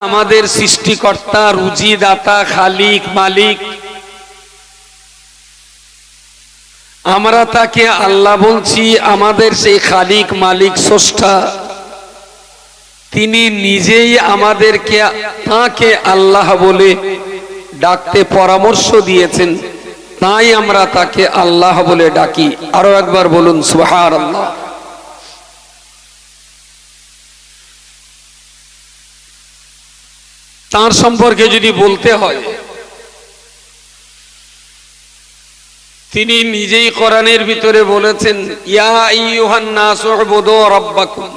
আমাদের সৃষ্টিকর্তা, রুজিদাতা, খালিক, মালিক। আমরা তাকে আল্লাহ বলছি, আমাদের সেই খালিক, মালিক, স্রষ্টা। তিনি নিজেই আমাদেরকে তাকে আল্লাহ বলে ডাকতে পরামর্শ দিয়েছেন, তাই আমরা তাকে আল্লাহ বলে ডাকি। আরো একবার বলুন সুবহানাল্লাহ। তার সম্পর্কে যদি বলতে হয়, তিনি নিজেই কোরআনের ভিতরে বলেছেন, ইয়া আইয়ুহান নাসু উবুদু রাব্বাকুম।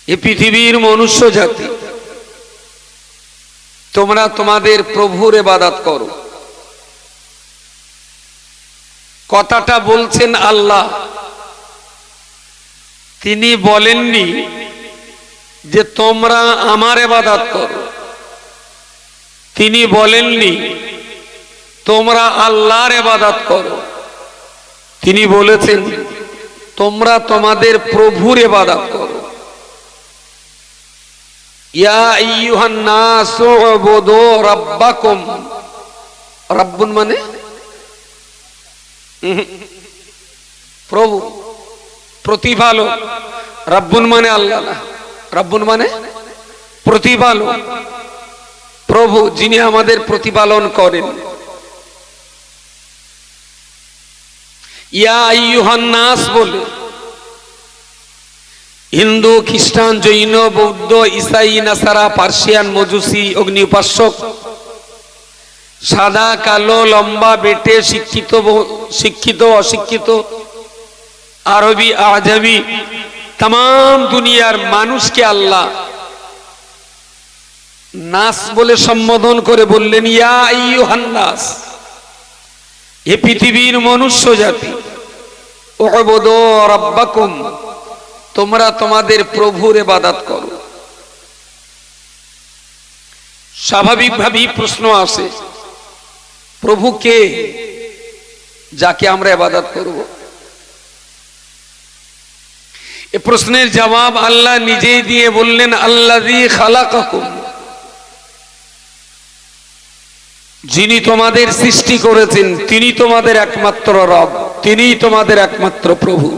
এই পৃথিবীর মনুষ্য জাতি, তোমরা তোমাদের প্রভুর ইবাদত করো। কথাটা বলছেন আল্লাহ, তিনি বলেননি যে তোমরা আমার ইবাদত করো। তিনি বলেননি তোমরা আল্লাহর ইবাদত করো। তিনি বলেছেন তোমরা তোমাদের প্রভুর ইবাদত করো। ইয়া আইয়ুহান নাসু উবুদু রাব্বাকুম। রাব্বুন মানে প্রভু, প্রতিপালক। রাব্বুন মানে আল্লাহ না, রাব্বুন মানে প্রতিপালক, প্রভু, যিনি আমাদের প্রতিপালন করেন। ইয়া আইয়ুহান নাস বলে হিন্দু, খ্রিস্টান, জৈন, বৌদ্ধ, ইসাই, নাসারা, পার্সিয়ান, মজুসি, অগ্নি উপাসক, সাদা, কালো, লম্বা, বেটে, শিক্ষিত, অশিক্ষিত, আরবি, আজামি, তাম দুনিয়ার মানুষকে আল্লাহ নাস বলে সম্বোধন করে বললেন, ইয়া আইয়ুহান নাস, এ পৃথিবীর মনুষ্য জাতি, উবুদু রাব্বাকুম, তোমরা তোমাদের প্রভুর ইবাদত করো। স্বাভাবিকভাবেই প্রশ্ন আসে, প্রভু কে, যাকে আমরা ইবাদত করব? এ প্রশ্নের জবাব আল্লাহ নিজেই দিয়ে বললেন, আল্লাযী খালাকাকুম, যিনি তোমাদের সৃষ্টি করেছেন, তিনি তোমাদের একমাত্র রব, তিনিই তোমাদের একমাত্র প্রভু।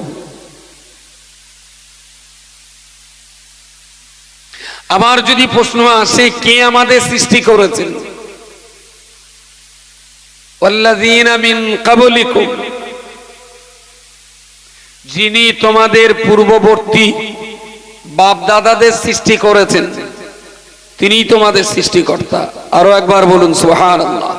আবার যদি প্রশ্ন আসে, কে আমাদের সৃষ্টি করেছেন? ওয়াল্লাযীনা মিন ক্বাবলিকুম, যিনি তোমাদের পূর্ববর্তী বাপ দাদাদের সৃষ্টি করেছেন, তিনি তোমাদের সৃষ্টিকর্তা। আরো একবার বলুন সুবহানাল্লাহ।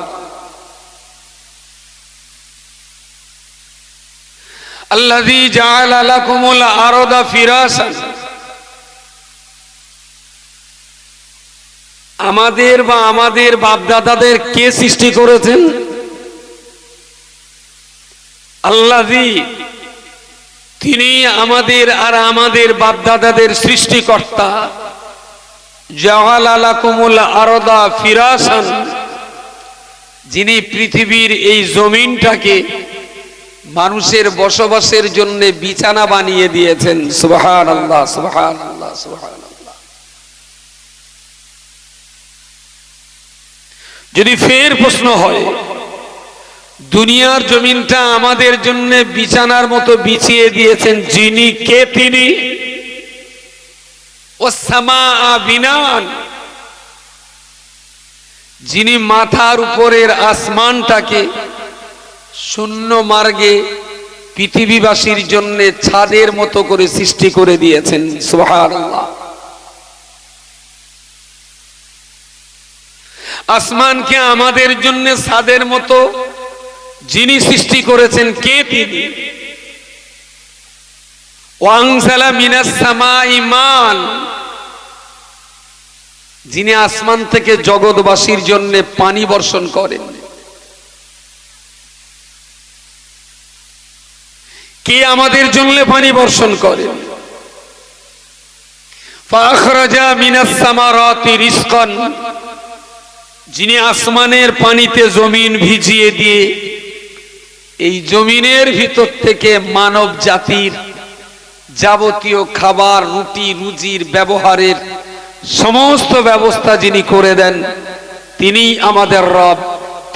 আল্লাযী জাআলা লাকুমুল আরদা ফিরাশান, আমাদের বা আমাদের বাপ দাদাদের কে সৃষ্টি করেছেন? আল্লাযী, তিনি আমাদের আর আমাদের বাপ দাদাদের সৃষ্টিকর্তা। জাআলা লাকুমুল আরদা ফিরাশান, যিনি পৃথিবীর এই জমিনটাকে মানুষের বসবাসের জন্য বিছানা বানিয়ে দিয়েছেন। সুবহানাল্লাহ, সুবহানাল্লাহ, সুবহানাল্লাহ। যদি ফের প্রশ্ন হয়, দুনিয়ার জমিনটা আমাদের জন্য বিছানার মতো বিছিয়ে দিয়েছেন যিনি, কে তিনি? ওয়াস-সামাআ বিনান, যিনি মাথার উপরের আসমানটাকে শূন্য মার্গে পৃথিবীবাসীর জন্য ছাদের মতো করে সৃষ্টি করে দিয়েছেন। সুবহানাল্লাহ। আসমানকে আমাদের জন্য ছাদের মতো যিনি সৃষ্টি করেছেন, কে তিনি? ওয়ানজালা মিনাস সামাই মান, যিনি আসমান থেকে জগৎবাসীর জন্য পানি বর্ষণ করেন। কে আমাদের জন্য পানি বর্ষণ করেন? ফাখরাজা মিনাস সামারাতি রিজকান, যিনি আসমানের পানিতে জমিন ভিজিয়ে দিয়ে এই জমিনের ভিতর থেকে মানব জাতির যাবতীয় খাবার রুটি রুজির ব্যবহারের সমস্ত ব্যবস্থা যিনি করে দেন, তিনি আমাদের রব,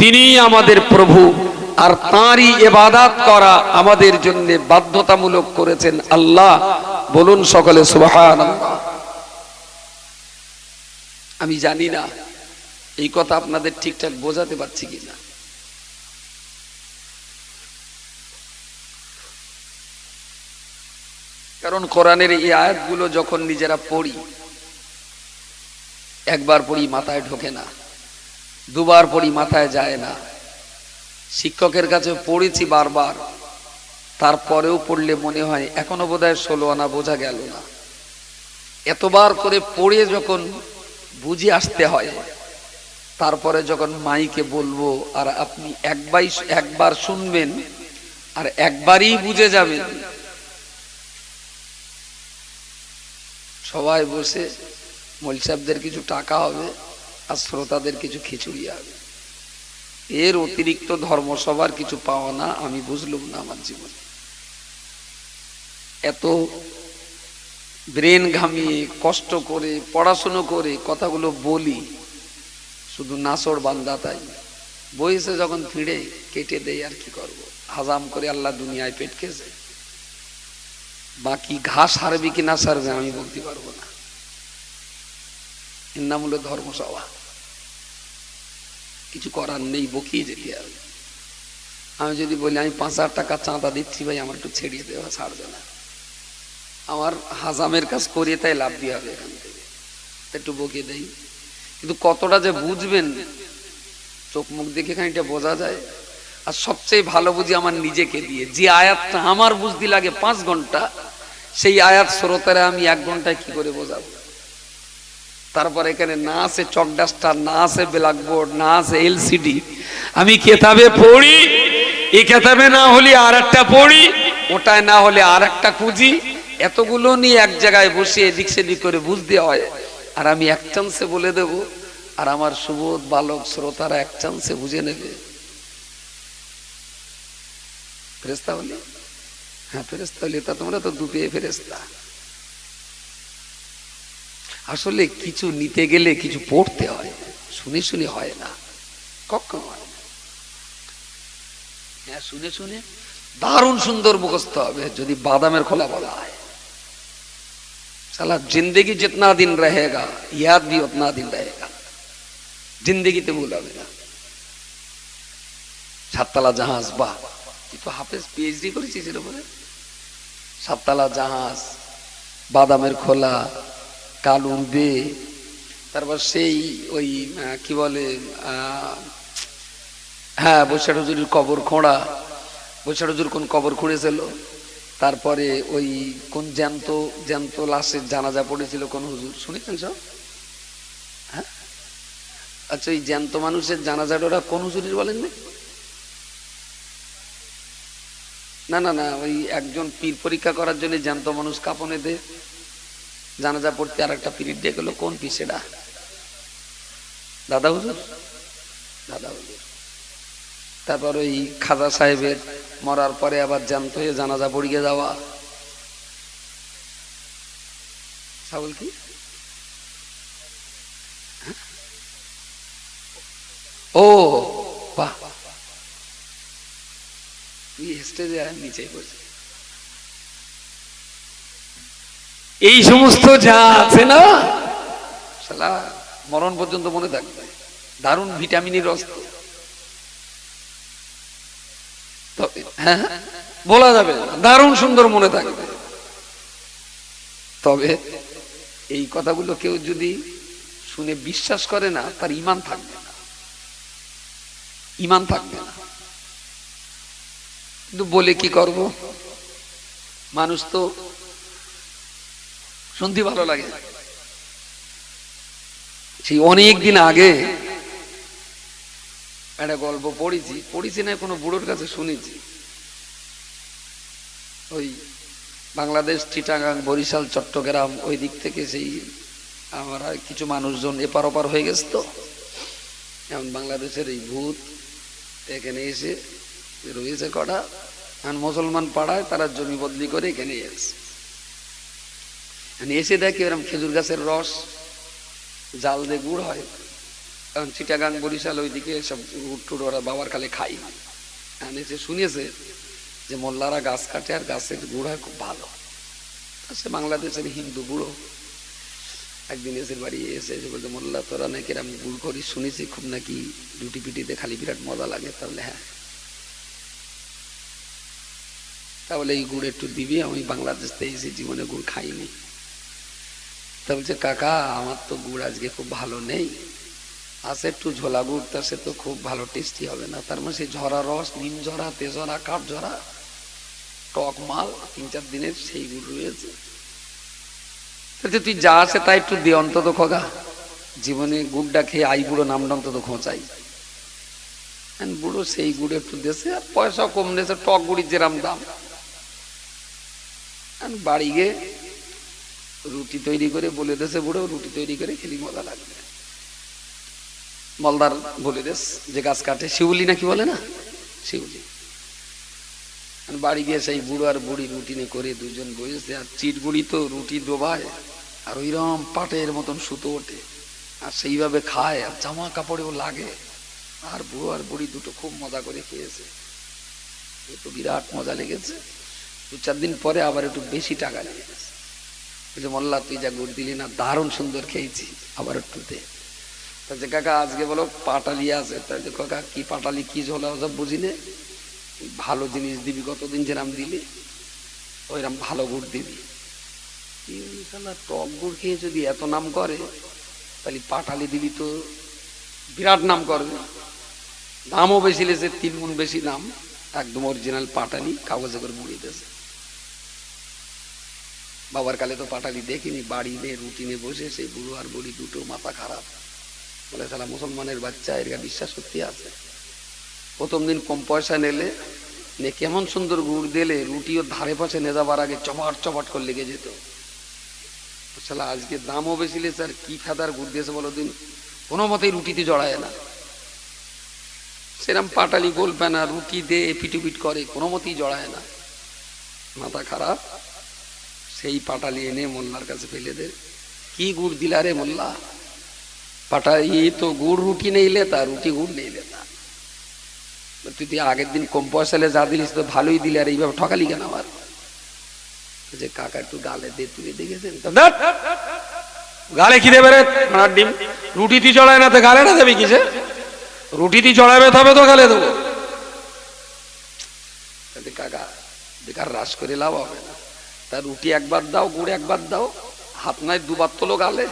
তিনি আমাদের প্রভু। আর তাঁরই ইবাদত করা আমাদের জন্য বাধ্যতামূলক করেছেন আল্লাহ। বলুন সকলে সুবহানাল্লাহ। আমি জানি না এই কথা আপনাদের ঠিকঠাক বোঝাতে পারছি কিনা। কারণ কোরআনের এই আয়াতগুলো যখন নিজেরা পড়ি, একবার পড়ি মাথায় ঢোকে না, দুবার পড়ি মাথায় যায় না। শিক্ষকের কাছে পড়েছি বারবার, তারপরেও পড়লে মনে হয় এখনো বোধহয় 16 আনা বোঝা গেল না। এতবার করে পড়ে যখন বুঝে আসতে হয়, তারপরে যখন মাইকে বলবো আর আপনি একবার শুনবেন আর একবারই বুঝে যাবেন, সবাই বসে মৌলভী সাহেবদের কিছু টাকা হবে আর শ্রোতাদের কিছু খিচুড়ি হবে, এর অতিরিক্ত ধর্মসভার কিছু পাওয়া না আমি বুঝলাম না আমার জীবনে। এত ব্রেন ঘামিয়ে কষ্ট করে পড়াশুনো করে কথাগুলো বলি, শুধু নাসর বান্দা তাই বইসে যখন ফিরে কেটে দেয় আর কি করব, হাজাম করে আল্লাহ দুনিয়ায় পেট খেয়েছে। বাকি ঘাস হারবি কি না সারবে আমি বলতে পারবো না, এর নাম হলো ধর্মসভা। কিছু করার নেই, বকিয়ে যেতে হবে। আমি যদি বলি আমি 5,000 টাকা চাঁদা দিচ্ছি ভাই, আমার একটু ছেড়িয়ে দেওয়া, ছাড়বে না। আমার হাজামের কাজ করিয়ে তাই লাভ দিয়ে হবে, এখান থেকে একটু বকিয়ে দেই। কিন্তু কতটা যে বুঝবেন চোখ মুখ দেখে খানিকটা বোঝা যায়। আর সবচেয়ে ভালো বুঝি আমার নিজেকে দিয়ে। যে আয়াতটা আমার বুঝতে লাগে 5 ঘন্টা, সেই আয়াত শ্রোতারা আমি 1 ঘন্টায় কি করে বোঝাবো? তারপর এখানে না আছে চক ডাস্টার, না আছে ব্ল্যাকবোর্ড, না আছে এলসিডি। আমি কেতাবে পড়ি, এই কেতাবে না হলে আর একটা পড়ি, ওটায় না হলে আর একটা খুঁজি। এতগুলো নিয়ে এক জায়গায় বসে এদিক সেদিক করে বুঝতে হয়। আর আমি এক চান্সে বলে দেব, আর আমার সুবোধ বালক শ্রোতারা এক চান্সে বুঝে নেবে। ফেরেশতা হলে, হ্যাঁ ফেরেশতা হলে, তা তোমরা তো দুপে ফেরেশতা। আসলে কিছু নিতে গেলে কিছু পড়তে হয়, শুনে শুনে হয় না, কখনো হয় না। হ্যাঁ শুনে শুনে দারুণ সুন্দর মুখস্থ হবে। যদি বাদামের খোলা বলা হয়, সালা जिंदगी जितना दिन रहेगा याद भी उतना दिन रहेगा, जिंदगीতে ভুল হবে না। 7তলা জাহাজ, বাহ, তুই তো হাফেজ পিএইচডি করেছিস এর উপরে। 7তলা জাহাজ, বাদামের খোলা, কাল উড়বে, তারপর সেই ওই কি বলে, হ্যাঁ বৈশাখ হুজুরের কবর খোঁড়া, বৈশাখ হুজুর কোন কবর খুঁড়েছিল, তারপরে ওই কোন জ্যান্ত জ্যান্ত লাশের জানাজা পড়েছিল কোন হুজুর, শুনেছেন সব? হ্যাঁ আচ্ছা, ওই জ্যান্ত মানুষের জানাজাটা ওরা কোন হুজুরের বলেন না? না না, ওই একজন পীর পরীক্ষা করার জন্য জ্যান্ত মানুষ কাপনে দে জানাজা পড়তে, আর একটা পিরিয়ড দিয়ে গেল, কোন পীর সেটা? দাদা হুজুর, দাদা হুজুর। তারপর ওই খাজা সাহেবের মরার পরে আবার জ্যান্ত হয়ে জানাজা পড়িয়ে যাওয়া, সাবল কি, ও বাহ, তুই স্টেজে আর নিচে বসে এই সমস্ত যা আছে না, শালা মরণ পর্যন্ত মনে থাকবে। দারুণ ভিটামিনের রস, হ্যাঁ বলা যাবে, দারুণ সুন্দর মনে থাকবে। তবে এই কথাগুলো কেউ যদি শুনে বিশ্বাস করে না, তার ঈমান থাকবে না, ঈমান থাকবে না। কিন্তু বলে কি করব, মানুষ তো শুনতে ভালো লাগে। সেই অনেক দিন আগে একটা গল্প পড়েছি না, কোনো বুড়োর কাছে শুনেছি। ওই বাংলাদেশ, চিটাগাং, বরিশাল, চট্টগ্রাম ওই দিক থেকে সেই আমরা কিছু মানুষজন এপার ওপার হয়ে গেছে। তো এখন বাংলাদেশের এই ভূত এখানে এসে রয়েছে কটা, মুসলমান পাড়ায় তারা জমি বদলি করে এখানে এসে এসে দেখি এরকম খেজুর গাছের রস জাল দিয়ে গুড় হয়। কারণ চিটাগাং বরিশাল ওইদিকে সব গুড় টুড় ওরা বাবার কালে খাই। এসে শুনেছে যে মোল্লারা গাছ কাটে আর গাছের গুড় হয় খুব ভালো। সে বাংলাদেশের হিন্দু বুড়ো একদিন এসে বাড়ি এসে বলতে, মোল্লা তোরা নাকি এরম গুড় করিস, শুনেছি খুব নাকি রুটি পিটিতে খালি বিরাট মজা লাগে। তাহলে হ্যাঁ, তাহলে এই গুড় একটু দিবি, আমি বাংলাদেশ থেকে এসে জীবনে গুড় খাইনি। তা বলছে, কাকা আমার তো গুড় আজকে খুব ভালো নেই, আছে একটু ঝোলা গুড়, তা সে তো খুব ভালো টেস্টি হবে না। তার মানে সেই ঝরা রস, নিম ঝরা, তেজরা, কাঠ ঝরা, টক মাল 3-4 দিনের সেই গুড় রয়েছে। তুই যা আছে তাই একটু দে অন্তত খোকা, জীবনে গুড়টা খেয়ে আই বুড়ো নামটা অন্তত খোঁচাই। বুড়ো সেই গুড় একটু দেশে, আর পয়সা কম দিয়েছে, টক গুড়ির যেরাম দাম। বাড়ি গিয়ে রুটি তৈরি করে বলে দেশে, বুড়ো রুটি তৈরি করে খেলি মজা লাগবে। মলদার বলে দেশ যে গাছ কাটে, শিউলি নাকি বলে না, শিউলি। বাড়ি গিয়ে সেই বুড়ো আর বুড়ি রুটিনে করে দুজন বসেছে, আর চিটগুড়ি তো রুটি ডোবায় আর ওইরকম পাটের মতন সুতো ওঠে, আর সেইভাবে খায়, আর জামা কাপড়েও লাগে। আর বুড়ো আর বুড়ি দুটো খুব মজা করে খেয়েছে, একটু বিরাট মজা লেগেছে। 2-4 দিন পরে আবার একটু বেশি টাকা লেগেছে। মোল্লা তুই যা গুড় দিলি না, দারুণ সুন্দর খেয়েছি, আবার একটু দে। তাহলে কাকা আজকে বলো পাটালি আছে। তাই কাকা কি পাটালি, কি ঝোলা, ওসব বুঝি নে, ভালো জিনিস দিবি, কতদিন যেরাম দিলি ওইরাম ভালো গুড় দিবি। টক গুড় খেয়ে যদি এত নাম করে, তাহলে পাটালি দিবি তো বিরাট নাম করবে। দামও বেশি লেছে, 3 গুণ বেশি দাম। একদম অরিজিনাল পাটালি, কাগজে করে মুড়ি দিয়েছে। বাবার কালে তো পাটালি দেখিনি। বাড়ি নিয়ে রুটি নিয়ে বসে সেই বুড়ো আর বুড়ি দুটো মাথা খারাপ, বলে শালা মুসলমানের বাচ্চা, এর বিশ্বাস সত্যি আছে। প্রথম দিন কম পয়সা নিলে কেমন সুন্দর গুড় দিলে, রুটিও ধারে পাশে নিয়ে যাবার আগে চপাট চপাট করে লেগে যেত। শালা আজকে দামও বেশি লেছে, আর কি ফেদার গুড় দিয়েছে বলো দিন, কোনো মতেই রুটিতে জড়ায় না। সেরকম পাটালি বলবে না, রুটি দিয়ে এপিটুপিট করে, কোনো মতেই জড়ায় না, মাথা খারাপ। সেই পাটালি এনে মোল্লার কাছে ফেলে দে, কি গুড় দিলা রে মোল্লা? পাটালি তো গুড় রুটি নেই লেতা, রুটি গুড় নেই লেতা। তুই আগের দিন কম পয়সালে যা দিলিস তো ভালোই দিলে, আর এইভাবে ঠকালি কেন আবার? যে কাকা একটু গালে দিয়ে তুলে দেখেছেন, গালে কি দেবে রে ডিম? রুটিতে চড়ায় না তো গালেটা দেবে কিসে? রুটিতে চড়াবে তবে তো গালে দেবো। কাকা বেকার রাস করে লাভ হবে না। তা রুটি একবার দাও, গুড় একবার দাও, হাত নয় 2বার তোলো গালে।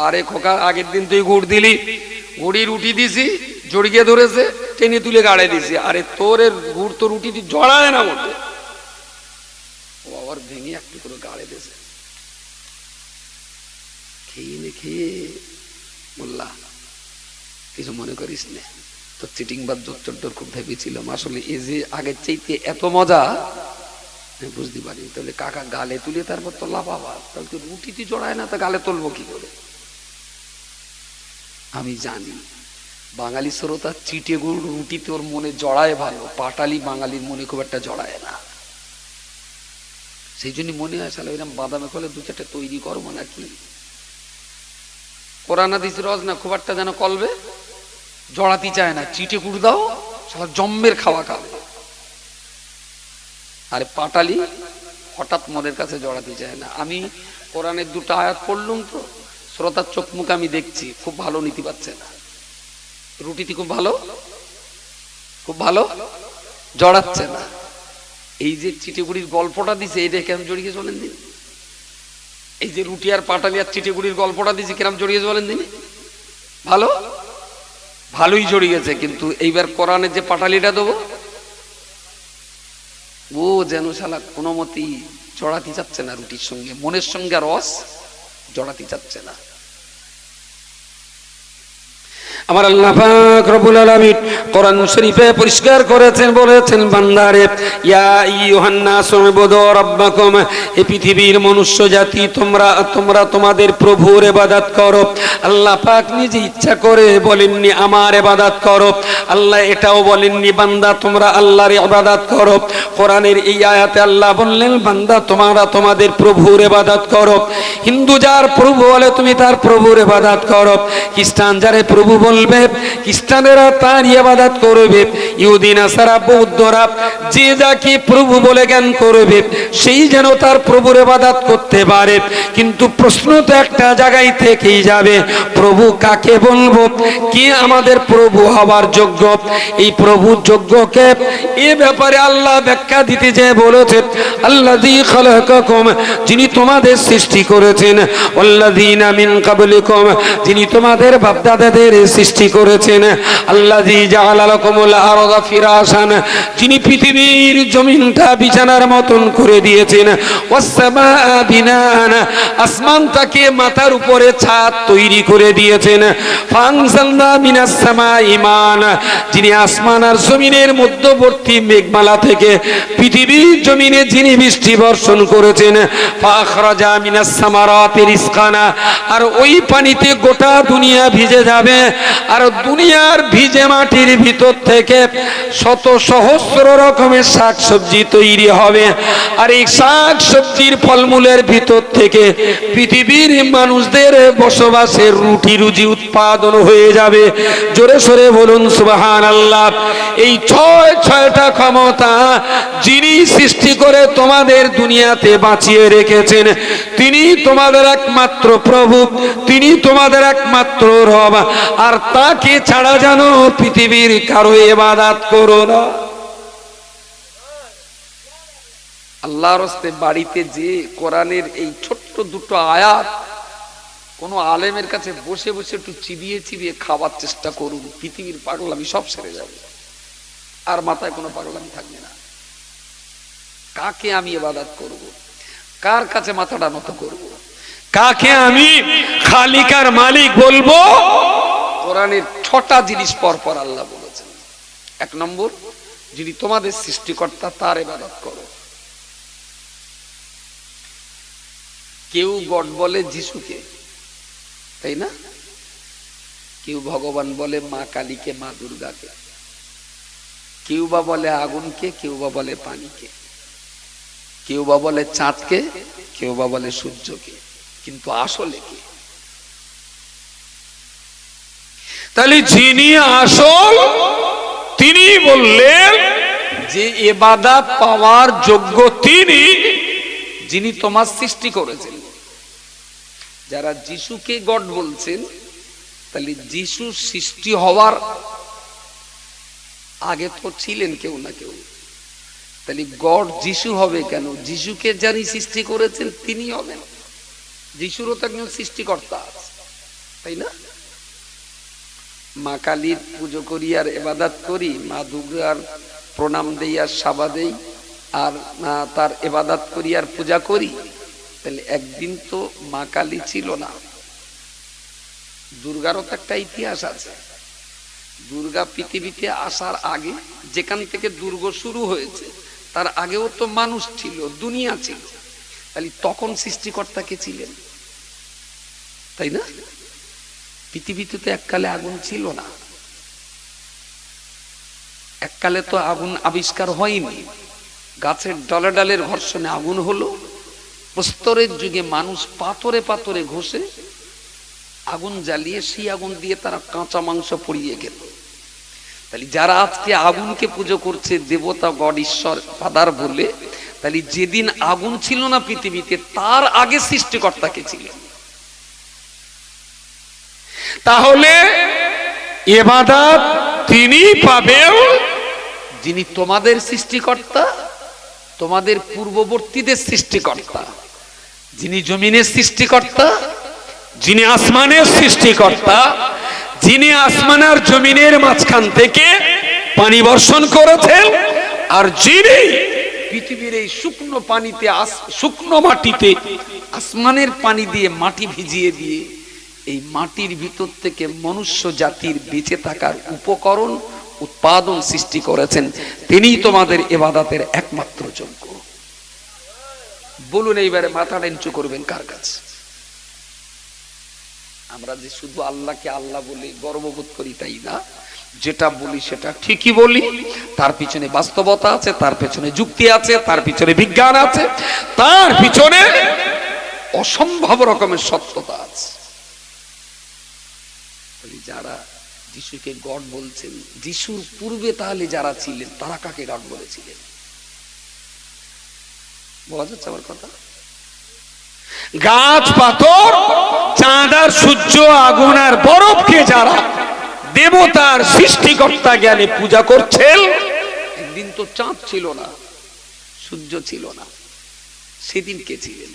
আরে খোকা আগের দিন তুই গুড় দিলি, গুড়ি রুটি দিছি, জড়িয়ে ধরেছে, টেনে তুলে গাড়ে দিছি। আরে তোর গুড় তো রুটি জড়ায় না মোটে। ও আবার ভেঙে একটু করে গাড়ে দিয়েছে। খেয়ে নে খেয়ে মোল্লা, কিছু মনে করিস না, তোর চিটিং বাদ জোর খুব ভেবেছিলাম। আসলে এই যে আগের চাইতে এত মজা বুঝতে পারি। তাহলে কাকা গালে তুলে তারপর তোলা বাবা, তাহলে তো রুটিতে জড়ায় না, তা গালে তুলবো কি করে? আমি জানি বাঙালি শ্রোতা চিটে গুড় রুটি তোর মনে জড়ায় ভালো, পাটালি বাঙালির মনে খুব একটা জড়ায় না। সেই জন্য মনে হয় সালে এরকম বাদামে ফলে 2-4টা তৈরি করবো নাকি। কোরআন হাদিস রজ না খুব একটা যেন কলবে জড়াতে চায় না, চিটে গুড় দাও সালা জম্মের খাওয়া খাবে। আরে পাটালি হঠাৎ মনের কাছে জড়াতে চায় না। আমি কোরআনের 2টা আয়াত পড়লুম তো, শ্রোতার চোখ মুখ আমি দেখছি খুব ভালো নীতি পাচ্ছে না, রুটিতে খুব ভালো জড়াচ্ছে না। এই যে চিটেগুড়ির গল্পটা দিছে, এটা কেন জড়িয়ে চলেন দিন? এই যে রুটি আর পাটালি আর চিটেগুড়ির গল্পটা দিছে, কেরাম জড়িয়ে চলেন দিন? ভালোই জড়িয়েছে। কিন্তু এইবার কোরআনের যে পাটালিটা দেবো, ও যেন শালা কোনো মতেই জড়াতে চাচ্ছে না রুটির সঙ্গে, মনের সঙ্গে রস জড়াতে চাচ্ছে না। আমার আল্লাহ পাক রব্বুল আলামিন কোরআন শরীফে পরিষ্কার করেছেন, বলেছেন বান্দারে ইয়া আইয়ুহান নাসু উবুদু রাব্বাকুম, এই পৃথিবীর মনুষ্য জাতি তোমরা তোমাদের প্রভুর ইবাদত করো। আল্লাহ পাক নিজে ইচ্ছা করে বলেননি আমার ইবাদত করো, আল্লাহ এটাও বলেননি বান্দা তোমরা আল্লাহর ইবাদত করো। কোরআনের এই আয়াতে আল্লাহ বললেন বান্দা তোমরা তোমাদের প্রভুর ইবাদত করো। হিন্দু যার প্রভু বলে তুমি তার প্রভুর ইবাদত করো, খ্রিস্টান যারে প্রভু বলবে খ্রিস্টানেরা তার ইবাদত করবে, ইহুদি নাসারা বৌদ্ধরা যে যাকে প্রভু বলে জ্ঞান করবে সেই যেন তার প্রভুর ইবাদত করতে পারে। কিন্তু প্রশ্ন তো একটা জায়গায় থেকেই যাবে, প্রভু কাকে বলবো, কে আমাদের প্রভু হবার যোগ্য? এই প্রভুর যোগ্যকে এ ব্যাপারে আল্লাহ ব্যাখ্যা দিতে যে বলেছেন আল্লাযী খালাকাকুম, যিনি তোমাদের সৃষ্টি করেছেন, ওয়াল্লাযীনা মিন ক্বাবলিকুম, যিনি তোমাদের বাপ-দাদাদের সৃষ্টি করেছেন, আল্লাযী জাআলা লাকুমুল আরদা ফিরাশান, যিনি পৃথিবীর জমিনটা বিছানার মতন করে দিয়েছেন, ওয়াস সামাআ বিনান, আসমানটাকে মাথার উপরে ছাদ তৈরি করে দিয়েছেন, ফানজালনা মিনাস সামাই মান, যিনি আসমান আর জমিনের মধ্যবর্তী মেঘমালা থেকে পৃথিবীর জমিনে যিনি বৃষ্টি বর্ষণ করেছেন, ফাখরাজা মিনাস সামারাতি রিজকানা, আর ওই পানিতে গোটা দুনিয়া ভিজে যাবে, আর দুনিয়ার ভিজে মাটির ভিতর থেকে শত সহস্র রকমের শাকসবজি তৈরি হবে, আর এই শাকসবজির ফলমূলের ভিতর থেকে পৃথিবীর মানুষদের বসবাসের রুটি রুজি উৎপাদন হয়ে যাবে। জোরে সোরে বলুন সুবহানাল্লাহ। এই ছয়টা ক্ষমতা যিনি সৃষ্টি করে তোমাদের দুনিয়াতে বাঁচিয়ে রেখেছেন, তিনি তোমাদের একমাত্র প্রভু, তিনি তোমাদের একমাত্র রব, আর তাকে ছাড়া জানো পৃথিবীর কারো ইবাদত করো না। আল্লাহর রাস্তে বাড়িতে যে কোরআনের এই ছোট্ট দুটো আয়াত কোন আলেমের কাছে বসে বসে একটু চিবিয়ে চিবিয়ে খাবার চেষ্টা করুন, পৃথিবীর পাগলামি সব সেরে যাবে, আর মাথায় কোনো পাগলামি থাকবে না। কাকে আমি ইবাদত করব, কার কাছে মাথাটা নত করব, কাকে আমি খালিক আর মালিক বলবো? কোরআনের 6টা জিনিস পর পর আল্লাহ বলেছেন। 1 নম্বর, যিনি তোমাদের সৃষ্টিকর্তা তার ইবাদত করো। কেউ গড বলে যিশুকে, তাই না? কেউ ভগবান বলে মা কালীকে, মা দুর্গাকে, কেউ বা বলে আগুনকে, কেউ বা বলে পানিকে, কেউ বা বলে চাঁদকে, কেউ বা বলে সূর্যকে, কিন্তু আসলে কে? তাহলে যিনি আসল তিনি বললেন যে ইবাদত পাওয়ার যোগ্য তিনি, যিনি তোমার সৃষ্টি করেছেন। যারা যিশুকে গড বলছেন, তাহলে যিশু সৃষ্টি হওয়ার আগে তো ছিলেন কেউ না কেউ, তাহলে গড যিশু হবে কেন? যিশুকে যিনি সৃষ্টি করেছেন তিনি হবেন। যিশুরও তো একজন সৃষ্টিকর্তা আছে, তাই না? মা কালীর পুজো করি আর ইবাদত করি, মা দুর্গার প্রণাম দেই আর সাবা দেই, আর তার ইবাদত করি আর পূজা করি, তাহলে একদিন তো মা কালী ছিল না। দুর্গারও তো একটা ইতিহাস আছে। দুর্গা পৃথিবীতে আসার আগে, যেখান থেকে দুর্গ শুরু হয়েছে তার আগেও তো মানুষ ছিল, দুনিয়া ছিল, তাহলে তখন সৃষ্টিকর্তা কে ছিলেন, তাই না? পৃথিবীতে তো এককালে আগুন ছিল না, এককালে তো আগুন আবিষ্কার হয়নি, গাছের ডালে ডালের ঘর্ষণে আগুন হলো। প্রস্তরের যুগে মানুষ পাথরে পাথরে ঘষে আগুন জ্বালিয়ে সেই আগুন দিয়ে তারা কাঁচা মাংস পুড়িয়ে খেত। তাহলে যারা আজকে আগুনকে পুজো করছে দেবতা, গড, ঈশ্বর, ফাদার বলে, তাহলে যেদিন আগুন ছিল না পৃথিবীতে তার আগে সৃষ্টিকর্তা কে ছিলেন? তাহলে ইবাদত তিনি পাবেন যিনি তোমাদের সৃষ্টিকর্তা, তোমাদের পূর্ববর্তীদের সৃষ্টিকর্তা, যিনি জমিনের সৃষ্টিকর্তা, যিনি আসমানের সৃষ্টিকর্তা, যিনি আসমান আর জমিনের মাঝখান থেকে পানি বর্ষণ করেছেন, আর যিনি পৃথিবীর এই শুকনো পানিতে, শুকনো মাটিতে আসমানের পানি দিয়ে মাটি ভিজিয়ে দিয়ে এই মাটির ভিতর থেকে মনুষ্য জাতির বেঁচে থাকার উপকরণ উৎপাদন সৃষ্টি করেছেন, তিনিই তোমাদের ইবাদতের একমাত্র যোগ্য। বলুন এইবারে মাথাটা নিচু করবেন কার কাছে? আমরা যে শুধু আল্লাহকে আল্লাহ বলে গর্ববোধ করি তাই না, যেটা বলি সেটা ঠিকই বলি, তার পিছনে বাস্তবতা আছে, তার পিছনে যুক্তি আছে, তার পিছনে বিজ্ঞান আছে, তার পিছনে অসম্ভব রকমের সত্যতা আছে। যারা যিশুকে গড বলছেন, যিশুর পূর্বে তাহলে যারা ছিলেন তারা কাকে গড বলেছিলেন? বলা যাচ্ছে আমার কথা? গাছ পাথর চাঁদ আর সূর্য আগুন আর বরফকে যারা দেবতার সৃষ্টিকর্তা জ্ঞানে পূজা করছেন, একদিন তো চাঁদ ছিল না, সূর্য ছিল না, সেদিন কে ছিলেন?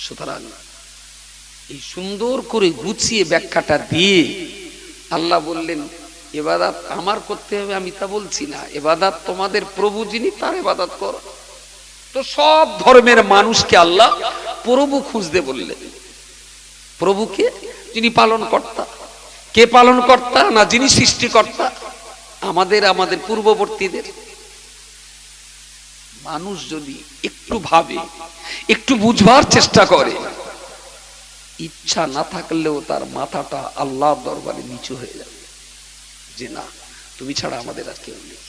সুতরাং এই সুন্দর করে গুছিয়ে ব্যাখ্যাটা দিয়ে আল্লাহ বললেন ইবাদত আমার করতে হবে, আমি তা বলছি না। ইবাদত তোমাদের প্রভু যিনি, তার ইবাদত করো। তো সব ধর্মের মানুষকে আল্লাহ প্রভু খুঁজতে বললেন। প্রভুকে, যিনি পালন কর্তা। কে পালন কর্তা? না, যিনি সৃষ্টিকর্তা। আমাদের পূর্ববর্তীদের। মানুষ যদি একটু ভাবে, একটু বুঝবার চেষ্টা করে, ইচ্ছা না থাকলেও তার মাথাটা আল্লাহর দরবারে নিচু হয়ে যাবে যে না, তুমি ছাড়া আমাদের আর কেউ নেই।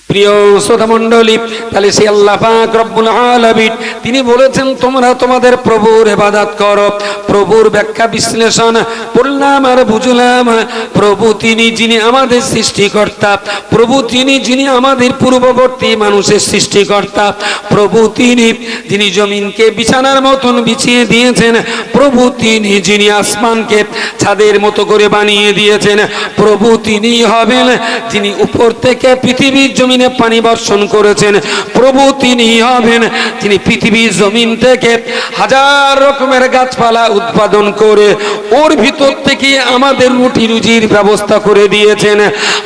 প্রিয় শ্রোতা মণ্ডলী, তাহলে সেই আল্লাহ পাক রব্বুল আলামিন তিনি বলেছেন তোমরা তোমাদের প্রভুর ইবাদত করো। প্রভুর ব্যাখ্যা বিশ্লেষণ পড়লাম আর বুঝলাম, প্রভু তিনি যিনি আমাদের সৃষ্টিকর্তা, প্রভু তিনি যিনি আমাদের পূর্ববর্তী মানুষের সৃষ্টিকর্তা, প্রভু তিনি যিনি জমিনকে বিছানার মতন বিছিয়ে দিয়েছেন, প্রভু তিনি যিনি আসমানকে ছাদের মতো করে বানিয়ে দিয়েছেন, প্রভু তিনি হবেন যিনি উপর থেকে পৃথিবীর জমিনে পানি বর্ষণ করেছেন, প্রভু তিনি হবেন যিনি পৃথিবীর জমিন থেকে হাজার রকমের গাছপালা উৎপাদন করে ওর ভিতর থেকে আমাদের রুটি রুজির ব্যবস্থা করে দিয়েছেন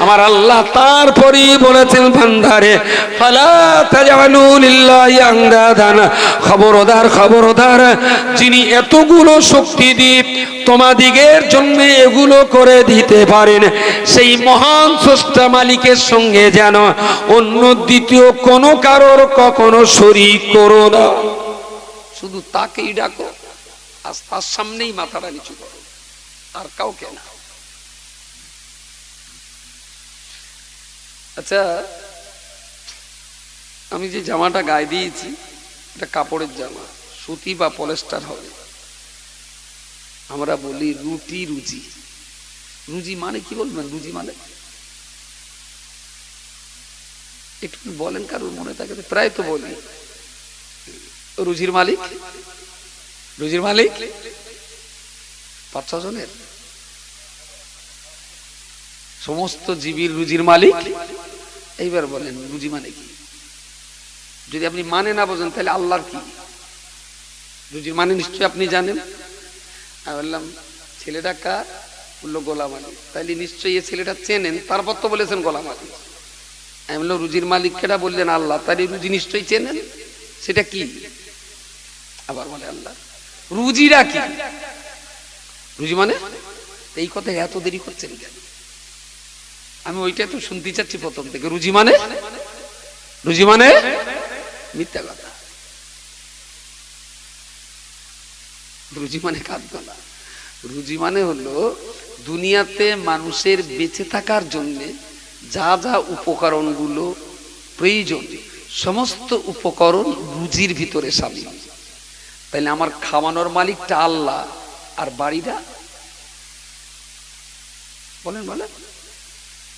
আমার আল্লাহ। তারপরেই বলেছেন বান্দারে ফালা তাজআলু লিল্লাহি আনদাদান, খবরদার খবরদার, যিনি এতগুলো শক্তি দিয়ে তোমাদিগের জন্য এগুলো করে দিতে পারেন, সেই মহান স্রষ্টা মালিকের সঙ্গে যেন অন্য দ্বিতীয় কোনো কারোর কখনো শরীক করো না। শুধু তাকেই ডাকো, আর তার সামনেই মাথাটা নিচু করো, আর কাউকে না। আচ্ছা, আমি যে জামাটা গায়ে দিয়েছি এটা কাপড়ের জামা, সুতি বা পলেস্টার হবে। আমরা বলি রুটি রুজি। রুজি মানে কি বলবেন? রুজি মানে একটু বলেন, কারোর মনে থাকে? প্রায় তো বলি রুজির মালিক, রুজির মালিক 5-6 জনের সমস্ত জীবীর রুজির মালিক। এইবার বলেন রুজি মানে কি? যদি আপনি মানে না বোঝেন তাহলে আল্লাহর কি রুজির মানে নিশ্চয়ই আপনি জানেন। আমি বললাম ছেলেটা কার? বললো গোলাম আলী। তাইলে নিশ্চয়ই এই ছেলেটা চেনেন, তারপর তো বলেছেন গোলাম আলী। আমি বললাম রুজির মালিক কেটা? বললেন আল্লাহ। তাহলে রুজি নিশ্চয়ই চেনেন, সেটা কি? আবার বলে আল্লাহ। রুজিরা কি? রুজি মানে এই কথা এত দেরি করছেন কেন? আমি ওইটাই তো শুনতে চাচ্ছি প্রথম থেকে। রুজি মানে, রুজি মানে মিথ্যা কথা। রুজি মানে খাদ্য না। রুজি মানে হলো দুনিয়াতে মানুষের বেঁচে থাকার জন্য যা যা উপকরণগুলো প্রয়োজন, সমস্ত উপকরণ রুজির ভিতরে শামিল। তাইলে আমার খাওয়ানোর মালিকটা আল্লাহ, আর বাড়িটা বলেন বলেন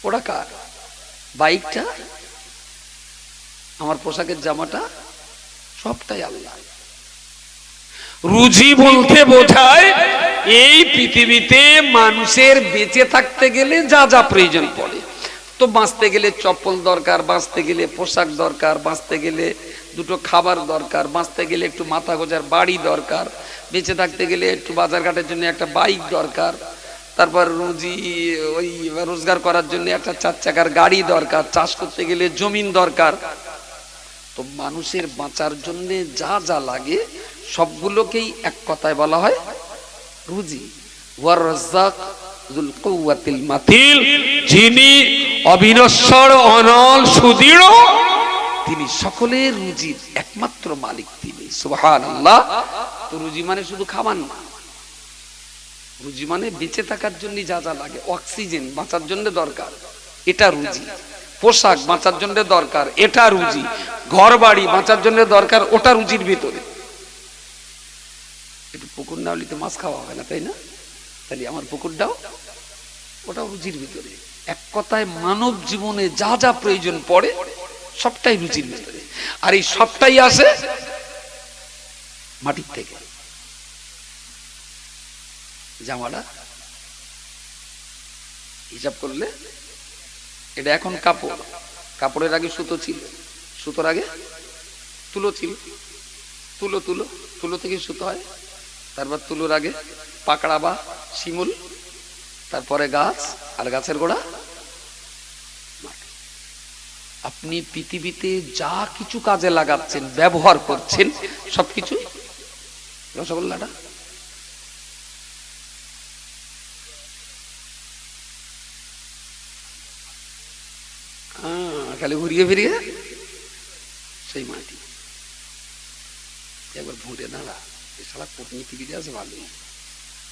ওটা কার? বাইকটা, আমার পোশাকের জামাটা, সবটাই আল্লাহ। রুজি বলতে বোঝায় এই পৃথিবীতে মানুষের বেঁচে থাকতে গেলে যা যা প্রয়োজন পড়ে। তো বাঁচতে গেলে চপ্পল দরকার, বাঁচতে গেলে পোশাক দরকার, বাঁচতে গেলে দুটো খাবার দরকার, বাঁচতে গেলে একটু মাথা গোজার বাড়ি দরকার, বেঁচে থাকতে গেলে একটু বাজারঘাটের জন্য একটা বাইক দরকার, তারপর রুজি ওই রোজগার করার জন্য একটা 4 চাকার গাড়ি দরকার, চাষ করতে গেলে জমিন দরকার। তো তো মানুষের বাঁচার জন্য যা যা লাগে সবগুলোকেই এক কথায় বলা হয় রুজি। ওয়ার রাজ্জাক যুল কুওয়াতিল মাতিন, যিনি অবিনশ্বর অনল সুদৃঢ়, তিনি সকলের রুজির একমাত্র মালিক তিনি। সুবহানাল্লাহ। তো রুজি মানে শুধু খাবার না, রুজি মানে বেঁচে থাকার জন্য যা যা লাগে, অক্সিজেন বাঁচার জন্য দরকার, এটা রুজি। পোশাক বাঁচার জন্য দরকার, এটা রুজি। ঘর বাড়ি বাঁচার জন্য দরকার, ওটা রুজির ভিতরে। একটু পুকুর না হলে তো মাছ খাওয়া হবে না, তাই না? তাহলে আমার পুকুরটাও ওটাও রুজির ভিতরে। এক কথায় মানব জীবনে যা যা প্রয়োজন পড়ে সবটাই রুজির ভিতরে। আর এই সবটাই আসে মাটির থেকে। জামাটা হিসাব করলে এটা এখন কাপড়, কাপড়ের আগে সুতো ছিল, সুতোর আগে তুলো ছিল, তুলো তুলো তুলো থেকে সুতো হয়, তারপর তুলোর আগে পাকড়া বা শিমুল, তারপরে গাছ, আর গাছের গোড়া মাটি। আপনি পৃথিবীতে যা কিছু কাজে লাগাচ্ছেন, ব্যবহার করছেন, সবকিছু রসগোল্লাটা খালি ঘুরিয়ে ফিরিয়ে সেই মাটি। একবার ভোটে দাঁড়া, এ শালা কূটনীতিবিদ আছে ভালোই,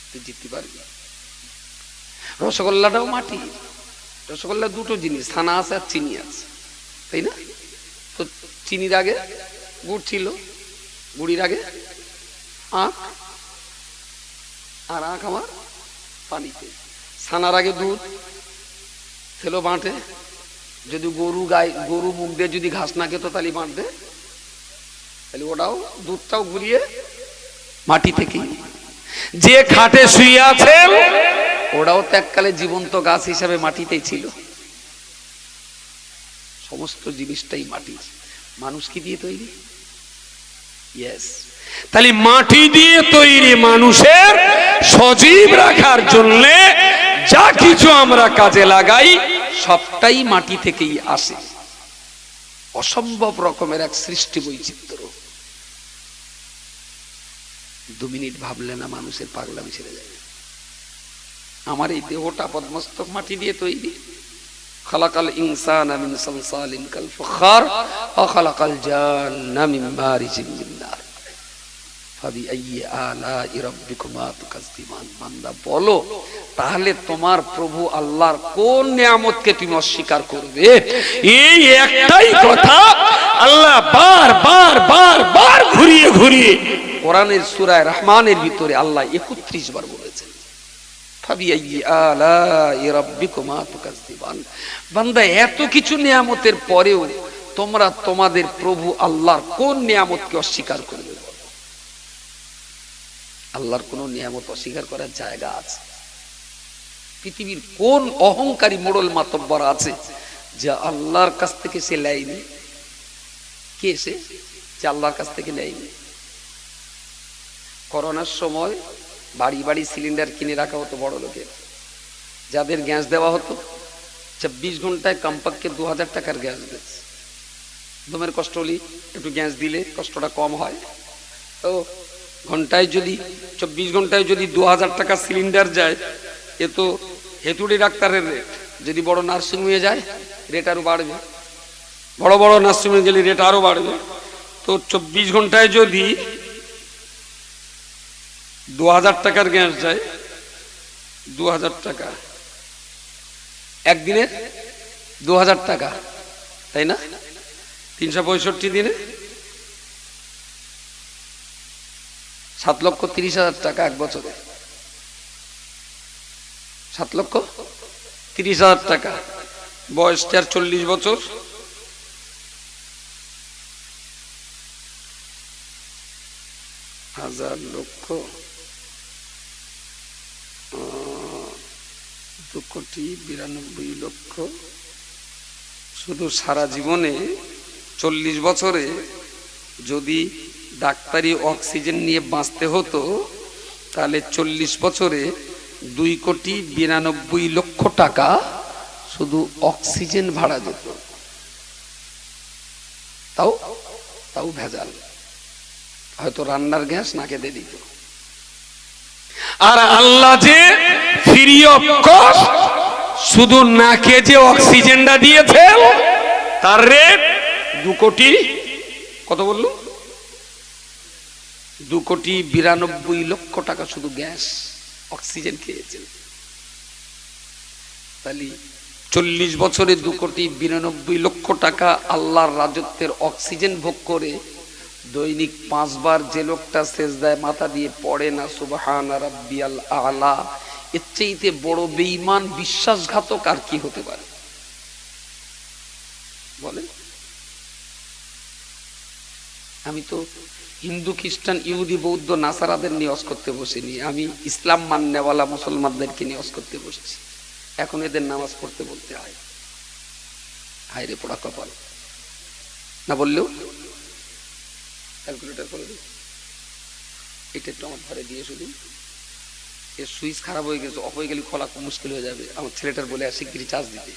তুই জিততে পারবি। রসগোল্লাটাও মাটি। রসগোল্লা দুটো জিনিস, ছানা আছে আর চিনি আছে, তাই না? তো চিনির আগে গুড় ছিল, গুড়ির আগে আখ, আর আখ আমার পানিতে। ছানার আগে দুধ ছিল বাঁটে, যদি গরু গাই, গরু মুখ দিয়ে যদি ঘাস না খেত তাহলে বাঁটবে, তাহলে ওটাও দুধটাও ঘুরিয়ে মাটি থেকে। যে খাটে শুয়ে আছে ওটাও তো এককালে জীবন্ত গাছ হিসাবে মাটিতেই ছিল। সমস্ত জিনিসটাই মাটি। মানুষ কি দিয়ে তৈরি? ইয়েস। তাহলে মাটি দিয়ে তৈরি মানুষের সজীব রাখার জন্য যা কিছু আমরা কাজে লাগাই সবটাই মাটি থেকেই আসে। অসম্ভব রকমের এক সৃষ্টি বৈচিত্র্য। 2 মিনিট ভাবলে না মানুষের পাগলামি ছেড়ে যায়। আমার এই দেহটা পদ্মস্তক মাটি দিয়ে তৈরি। খালাকাল ইনসানা মিন সালসালিন কাল ফাখার ওয়া খালাকাল জান্না মিন মারিজিন মিন নার ফাবিআইয়ি আলাই রাব্বিকুমা তুকাজ্জিবান। বান্দা বলো, তাহলে তোমার প্রভু আল্লাহর কোন নিয়ামতকে তুমি অস্বীকার করবে? এই একটাই কথা আল্লাহ বার বার বার বার ঘুরিয়ে ঘুরিয়ে কোরআনের সূরা রহমানের ভিতরে আল্লাহ 31 বার বলেছেন, ফাবিআইয়ি আলাই রাব্বিকুমা তুকাজ্জিবান। বান্দা, এত কিছু নিয়ামতের পরেও তোমরা তোমাদের প্রভু আল্লাহর কোন নিয়ামতকে অস্বীকার করবে? আল্লাহর কোন নিয়ামত অস্বীকার করার জায়গা আছে? পৃথিবীর কোন অহংকারী মোড়ল মাতব্বর আছে যে আল্লাহর কাছ থেকে সে নেয়নি? কে সে যে আল্লাহর কাছ থেকে নেয়নি? করোনার সময় বাড়ি বাড়ি সিলিন্ডার কিনে রাখা হতো বড় লোকের, যাদের গ্যাস দেওয়া হতো 24 ঘন্টায় কমপক্ষে 2000 টাকার গ্যাস দিচ্ছে। দমের কষ্ট হলে একটু গ্যাস দিলে কষ্টটা কম হয়। তো ঘন্টায় যদি 24 ঘন্টায় যদি 2000 টাকা সিলিন্ডার যায়, এ তো হেতুড়ি ডাক্তারের রেট। যদি বড় নার্সিংহোমে যায় রেট আরো বাড়বে, বড় বড় নার্সিংহোমে গেলে রেট আরো বাড়বে। তো 24 ঘন্টায় যদি 2000 টাকার গ্যাস যায়, 2000 টাকা একদিনে 2000 টাকা, তাই না? 365 দিনে 7,30,000 টাকা এক বছরে। 7,30,000 টাকা। বয়স 40 বছর, 1000 লক্ষ 2,92,00,000। শুধু সারা জীবনে 40 বছরে যদি ডাক্তারি অক্সিজেন নিয়ে বাঁচতে হতো, তাহলে 40 বছরে 2,92,00,000 টাকা শুধু অক্সিজেন ভাড়া যেত। তাও তাও ভেজাল, হয়তো রান্নার গ্যাস নাকে দিয়ে দিত। আর আল্লাহ যে ফ্রি অফ কস্ট শুধু নাকে যে অক্সিজেনটা দিয়েছে তার রেট 2 কোটি, কত বললো, 2,92,00,000 টাকা শুধু গ্যাস অক্সিজেন খেয়েছেন। তাহলে 40 বছরে 2,92,00,000 টাকা আল্লাহর রাজত্বের অক্সিজেন ভোগ করে দৈনিক 5 বার যে লোকটা সেজদায় মাথা দিয়ে পড়ে না সুবহানা রাব্বিয়াল আলা, এর চাইতে বড় বেঈমান বিশ্বাসঘাতক আর কি হতে পারে বলেন? আমি তো হিন্দু খ্রিস্টান ইহুদি বৌদ্ধ নাসারাদের নিয়জ করতে বসিনি, আমি ইসলাম মান্যওয়ালা মুসলমানদেরকে নিয়জ করতে বসেছি। এখন এদের নামাজ পড়তে বলতে হয়, হায় রে পোড়া কপাল। না বললেও ক্যালকুলেটর করে দিই, এটা একটু আমার ঘরে দিয়ে, শুধু এর সুইচ খারাপ হয়ে গেছে, অফ হয়ে গেলে খোলা খুব মুশকিল হয়ে যাবে। আমার ছেলেটার বলে আসি গিরি চার্জ দিতে,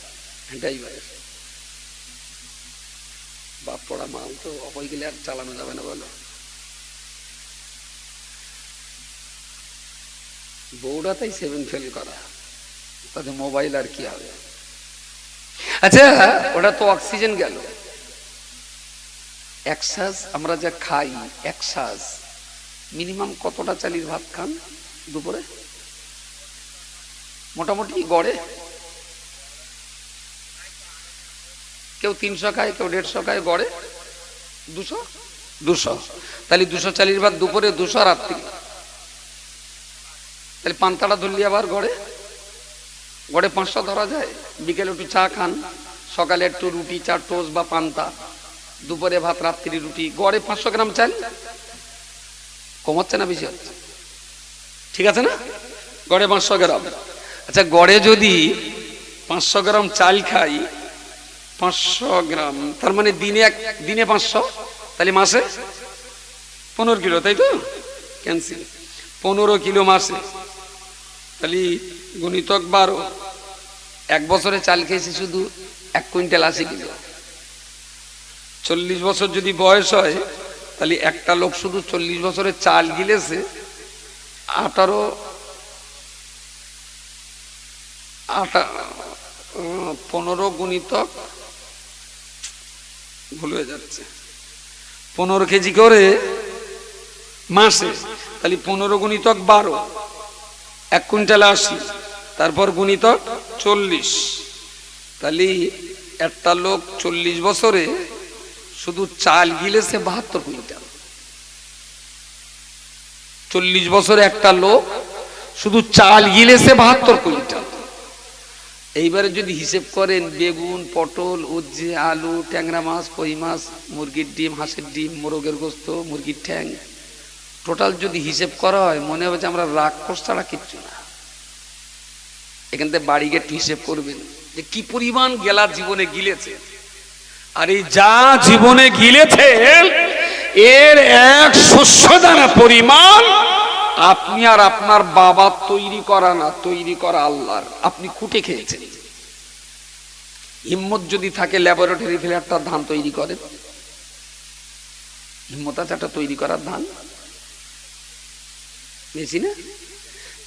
ড্রাইভারের বাপ পড়া মাল তো, অফ হয়ে গেলে আর চালানো যাবে না বলো। বউটা তাই 7 ফেল করা, তাতে মোবাইল আর কি হবে। আচ্ছা ওটা তো অক্সিজেন গেল। একসাজ আমরা যা খাই, একসাজ মিনিমাম কতটা চালির ভাত খান দুপুরে? মোটামুটি গড়ে কেউ 300 খায়, কেউ 150 খায়, গড়ে 200। তাহলে 200 চালির ভাত দুপুরে, 200 রাত্রি। তাহলে পান্তাটা ধরলি আবার গড়ে 500 ধরা যায়। বিকেলে একটু চা খান, সকালে একটু রুটি চা টোস্ট বা পান্তা, দুপুরে ভাত, রাত্রি রুটি, গড়ে 500 গ্রাম চাল। কমাচ্ছে না বেশি হচ্ছে? ঠিক আছে না, গড়ে 500 গ্রাম। আচ্ছা গড়ে যদি 500 গ্রাম চাল খাই, 500 গ্রাম তার মানে দিনে 500, তাহলে মাসে 15 কিলো, তাই তো? ক্যান্সেল, 15 কিলো মাসে। তাহলে গুণিতক 12, 1 বছরে চাল খেয়েছি শুধু 1 কুইন্টাল 80 কিলো। 40 বছর যদি বয়স হয়, তাহলে একটা লোক শুধু 40 বছরে চাল গিলেছে 15 গুণিতক ভুল হয়ে যাচ্ছে, 15 কেজি করে মাসে। তাহলে 15 গুণিতক 12, 1 কুইন্টাল 80, তারপর গুণিতক 40। তাহলে একটা লোক 40 বছরে শুধু চাল গিলেছে 72 কুইন্টাল। 40 বছরে একটা লোক শুধু চাল গিলেছে 72 কুইন্টাল। এইবারে যদি হিসেব করেন বেগুন, পটল, উচ্ছে, আলু, ট্যাংরা মাছ, কই মাছ, মুরগির ডিম, হাঁসের ডিম, মোরগের গোস্ত, মুরগির ঠ্যাং, টোটাল যদি হিসেব করা হয় মনে হবে যে আমরা রাক্ষস ছাড়া কিচ্ছু না। এখান থেকে বাড়ি গিয়ে একটু হিসেব করবেন যে কি পরিমাণ গেলা জীবনে গিলেছে। আর এই যা জীবনে গিলেছে এর এক শস্য দানা পরিমাণ আপনি আর আপনার বাবা তৈরি করা না, তৈরি করা আল্লাহর। আপনি খুঁটে খেয়েছেন। হিম্মত যদি থাকে ল্যাবরেটরি ফেলে একটা ধান তৈরি করেন, হিম্মত আছে একটা তৈরি করার ধান।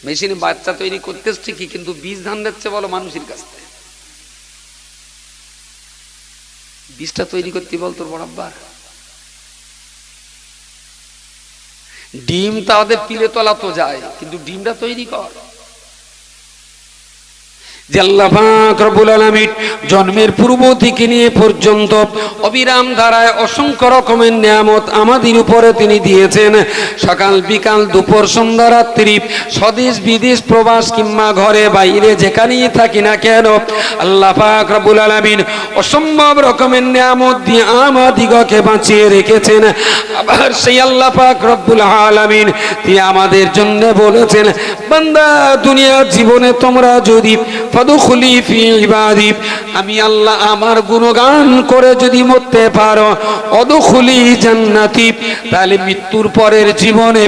মেশিনে বাচ্চা তৈরি করতে ঠিকই, কিন্তু বীজ ধান দিচ্ছে বলো মানুষের কাছ থেকে। বীজটা তৈরি করতে বল তোর বরাবর। ডিম তাদের পিলে তলা তো যায়, কিন্তু ডিমটা তৈরি কর। যে আল্লাহ পাক রব্বুল আলামিন জন্মের পূর্ব থেকে নিয়ে পর্যন্ত অবিরাম ধারায় অসংখ্য রকমের নিয়ামত আমাদের উপরে তিনি দিয়েছেন। সকাল বিকাল দুপুর সন্ধ্যা রাত্রি, স্বদেশ বিদেশ প্রবাস কিংবা ঘরে বাইরে যেখানেই থাকি না কেন, আল্লাহ পাক রব্বুল আলামিন অসম্ভব রকমের নিয়ামত দিয়ে আমাদিগকে বাঁচিয়ে রেখেছেন। আবার সেই আল্লাহ পাক রব্বুল আলামিন তিনি আমাদের জন্য বলেছেন, বান্দা দুনিয়ার জীবনে তোমরা যদি ফাদখুলি ফি ইবাদি, আমি আল্লাহ আমার গুণগান করে যদি মরতে পারো, অদখুলি জান্নাতি, তাহলে মৃত্যুর পরের জীবনে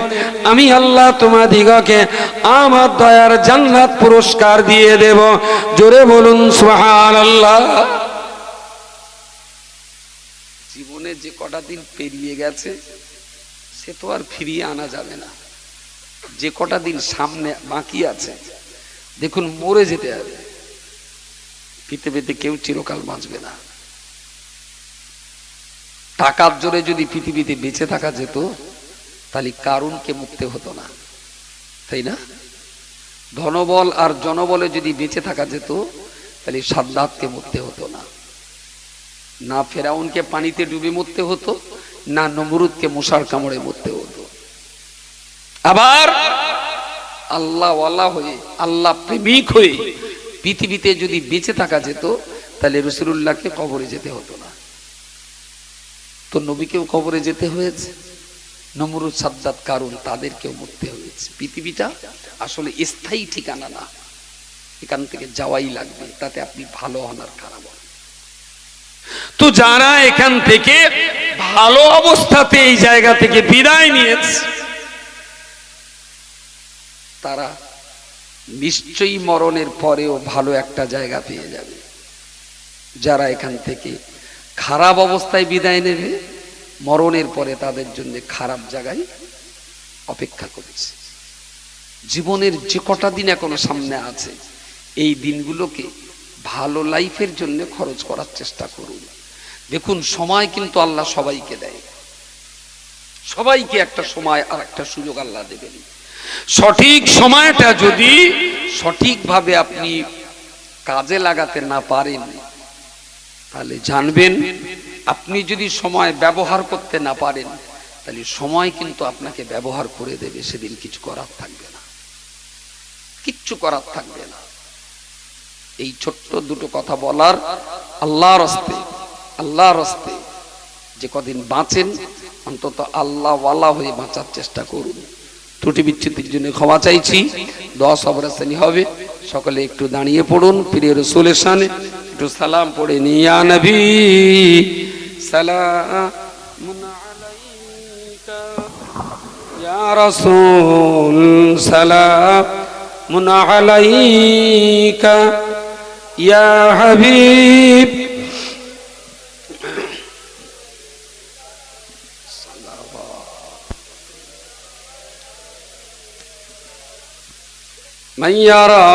আমি আল্লাহ তোমাদিগকে আমার দয়ার জান্নাত পুরস্কার দিয়ে দেব। জোরে বলুন সুবহানাল্লাহ। জীবনে যে কটা দিন পেরিয়ে গেছে সে তো আর ফিরিয়ে আনা যাবে না। যে কটা দিন সামনে বাকি আছে, দেখুন মরে যেতে হবে। পৃথিবীতে কেউ চিরকাল বাঁচবে না। টাকার জোরে যদি পৃথিবীতে বেঁচে থাকা যেত তাহলে কারুনকে মুক্তি হতো না, তাই না? ধনবল আর জনবলে যদি বেঁচে থাকা যেত তাহলে সাদ্দাতকে মরতে হতো না, না ফেরাউনকে পানিতে ডুবে মরতে হতো, না নমরুদকে মশার কামড়ে মরতে হতো। আবার আল্লাহ ওয়ালা হয়ে, আল্লাহ প্রেমিক হয়ে পৃথিবীতে যদি বেঁচে থাকা যেত তাহলে রাসূলুল্লাহকে কবরে যেতে হতো না। তো নবীকেও কবরে যেতে হয়েছে, নমরুদ সাদ্দাত কারুন তাদেরকেও মরতে হয়েছে। পৃথিবীটা আসলে স্থায়ী ঠিকানা না, এখান থেকে যাওয়াই লাগবে, তাতে আপনি ভালো হন আর খারাপ হন। তো যারা এখান থেকে ভালো অবস্থাতে এই জায়গা থেকে বিদায় নিয়েছে তারা নিশ্চয়ই মরণের পরেও ভালো একটা জায়গা পেয়ে যাবে। যারা এখান থেকে খারাপ অবস্থায় বিদায় নেবে মরণের পরে তাদের জন্য খারাপ জায়গায় অপেক্ষা করছে। জীবনের যে কটা দিন এখনো সামনে আছে এই দিনগুলোকে ভালো লাইফের জন্য খরচ করার চেষ্টা করুন। দেখুন সময় কিন্তু আল্লাহ সবাইকে দেয়, সবাইকে একটা সময় আর একটা সুযোগ আল্লাহ দেবেন। সঠিক সময়টা যদি সঠিকভাবে আপনি কাজে লাগাতে না পারেন তাহলে জানবেন আপনি যদি সময় ব্যবহার করতে না পারেন তাহলে সময় কিন্তু আপনাকে ব্যবহার করে দেবে, সেদিন কিছু করার থাকবে না, কিচ্ছু করার থাকবে না। এই ছোট্ট দুটো কথা বলার, আল্লাহর রাস্তে, আল্লাহর রাস্তে যে কদিন বাঁচেন অন্তত আল্লাহ ওয়ালা হয়ে বাঁচার চেষ্টা করুন। ত্রুটি বিচ্ছুতির জন্য ক্ষমা চাইছি। দোয়া সবরাস্তানি হবে, সকলে একটু দাঁড়িয়ে পড়ুন, প্রিয় রাসূলের শানে একটু সালাম পড়ে নিন। ইয়া নবী সালামুন আলাইকা, ইয়া রাসূল সালামুন আলাইকা, ইয়া হাবিব من يرى